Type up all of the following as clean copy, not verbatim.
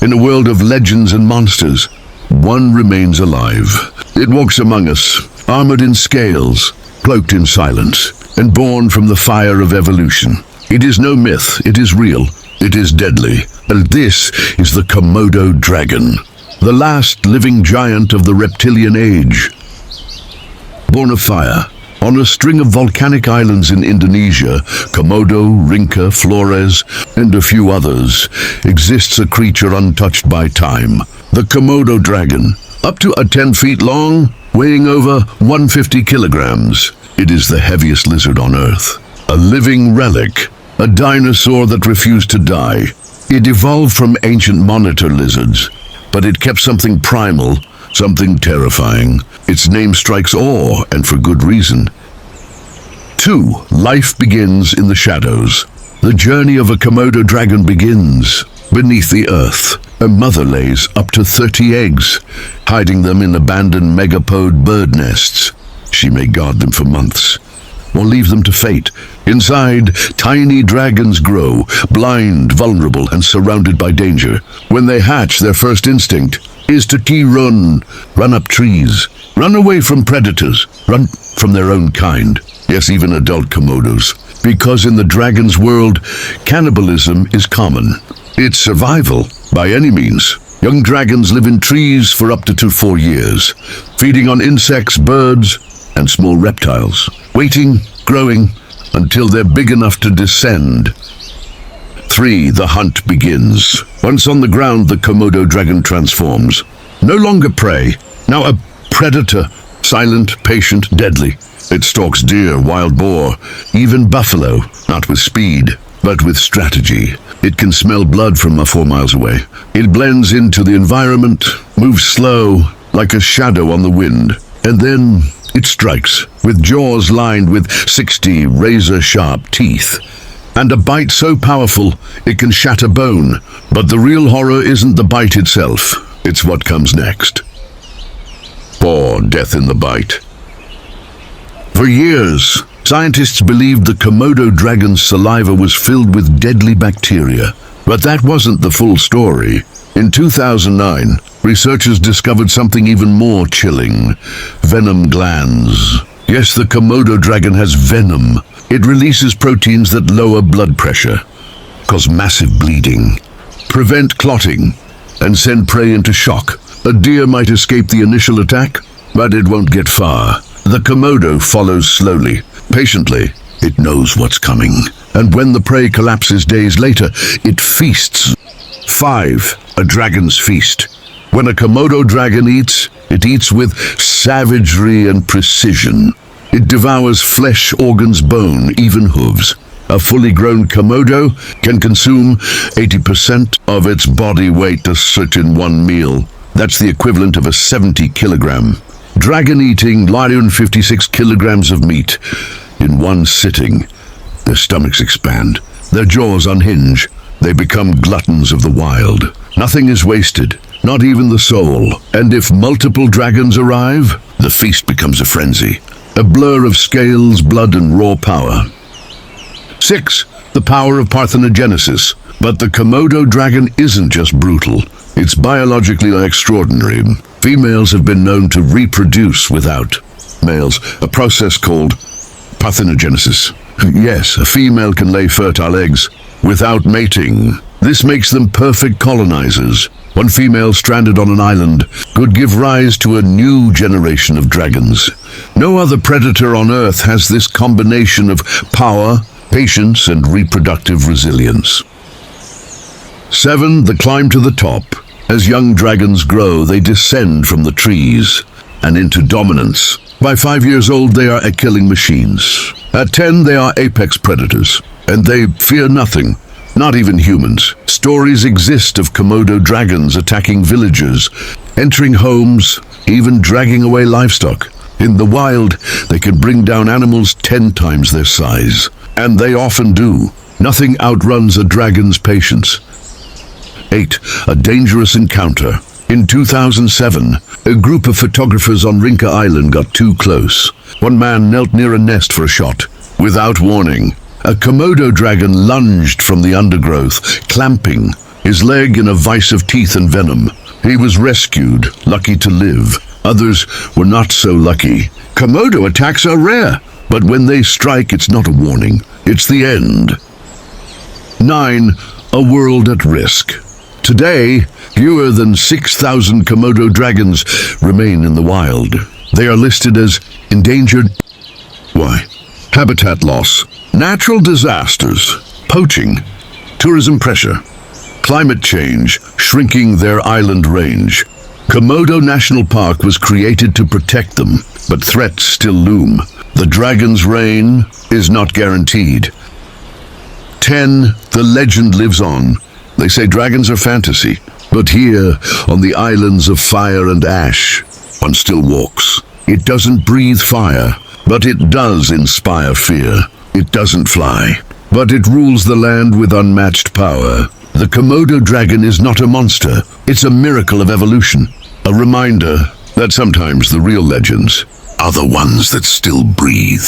In a world of legends and monsters, one remains alive. It walks among us, armored in scales, cloaked in silence, and born from the fire of evolution. It is no myth, it is real, it is deadly. And this is the Komodo dragon, the last living giant of the reptilian age. Born of fire, on a string of volcanic islands in Indonesia, Komodo, Rinca, Flores, and a few others, exists a creature untouched by time. The Komodo dragon, up to 10 feet long, weighing over 150 kilograms. It is the heaviest lizard on Earth. A living relic, a dinosaur that refused to die. It evolved from ancient monitor lizards, but it kept something primal, something terrifying. Its name strikes awe, and for good reason. 2. Life begins in the shadows. The journey of a Komodo dragon begins beneath the earth. A mother lays up to 30 eggs, hiding them in abandoned megapode bird nests. She may guard them for months, or leave them to fate. Inside, tiny dragons grow, blind, vulnerable, and surrounded by danger. When they hatch, their first instinct is to run up trees, run away from predators, run from their own kind. Yes, even adult Komodos. Because in the dragon's world, cannibalism is common. It's survival, by any means. Young dragons live in trees for up to 4 years, feeding on insects, birds, and small reptiles, waiting, growing, until they're big enough to descend. 3. The hunt begins. Once on the ground, the Komodo dragon transforms. No longer prey, now a predator, silent, patient, deadly. It stalks deer, wild boar, even buffalo, not with speed, but with strategy. It can smell blood from 4 miles away. It blends into the environment, moves slow, like a shadow on the wind, and then it strikes, with jaws lined with 60 razor-sharp teeth, and a bite so powerful it can shatter bone. But the real horror isn't the bite itself, it's what comes next. 4. Death in the bite. For years, scientists believed the Komodo dragon's saliva was filled with deadly bacteria, but that wasn't the full story. In 2009, researchers discovered something even more chilling: venom glands. Yes, the Komodo dragon has venom. It releases proteins that lower blood pressure, cause massive bleeding, prevent clotting, and send prey into shock. A deer might escape the initial attack, but it won't get far. The Komodo follows slowly, patiently. It knows what's coming, and when the prey collapses days later, it feasts. 5. A dragon's feast. When a Komodo dragon eats, it eats with savagery and precision. It devours flesh, organs, bone, even hooves. A fully grown Komodo can consume 80% of its body weight to sit in one meal. That's the equivalent of a 70-kilogram dragon-eating lion. 56 kilograms of meat in one sitting. Their stomachs expand, their jaws unhinge. They become gluttons of the wild. Nothing is wasted, not even the soul. And if multiple dragons arrive, the feast becomes a frenzy. A blur of scales, blood, and raw power. 6. The power of parthenogenesis. But the Komodo dragon isn't just brutal. It's biologically extraordinary. Females have been known to reproduce without males, a process called parthenogenesis. Yes, a female can lay fertile eggs without mating. This makes them perfect colonizers. One female stranded on an island could give rise to a new generation of dragons. No other predator on Earth has this combination of power, patience, and reproductive resilience. 7. The climb to the top. As young dragons grow, they descend from the trees and into dominance. By 5 years old, they are killing machines. At 10, they are apex predators, and they fear nothing, not even humans. Stories exist of Komodo dragons attacking villagers, entering homes, even dragging away livestock. In the wild, they can bring down animals 10 times their size, and they often do. Nothing outruns a dragon's patience. 8. A dangerous encounter. In 2007, a group of photographers on Rinca Island got too close. One man knelt near a nest for a shot. Without warning, a Komodo dragon lunged from the undergrowth, clamping, his leg in a vice of teeth and venom. He was rescued, lucky to live. Others were not so lucky. Komodo attacks are rare, but when they strike, it's not a warning. It's the end. 9. A world at risk. Today, fewer than 6,000 Komodo dragons remain in the wild. They are listed as endangered. Why? Habitat loss, natural disasters, poaching, tourism pressure, climate change, shrinking their island range. Komodo National Park was created to protect them, but threats still loom. The dragon's reign is not guaranteed. 10. The legend lives on. They say dragons are fantasy, but here, on the islands of fire and ash, one still walks. It doesn't breathe fire, but it does inspire fear. It doesn't fly, but it rules the land with unmatched power. The Komodo dragon is not a monster. It's a miracle of evolution. A reminder that sometimes the real legends are the ones that still breathe.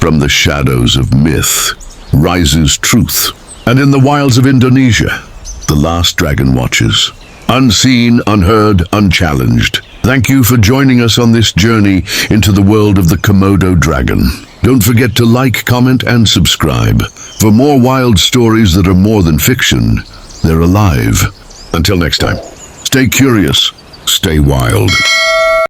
From the shadows of myth rises truth. And in the wilds of Indonesia, the last dragon watches. Unseen, unheard, unchallenged. Thank you for joining us on this journey into the world of the Komodo dragon. Don't forget to like, comment, and subscribe. For more wild stories that are more than fiction, they're alive. Until next time, stay curious, stay wild.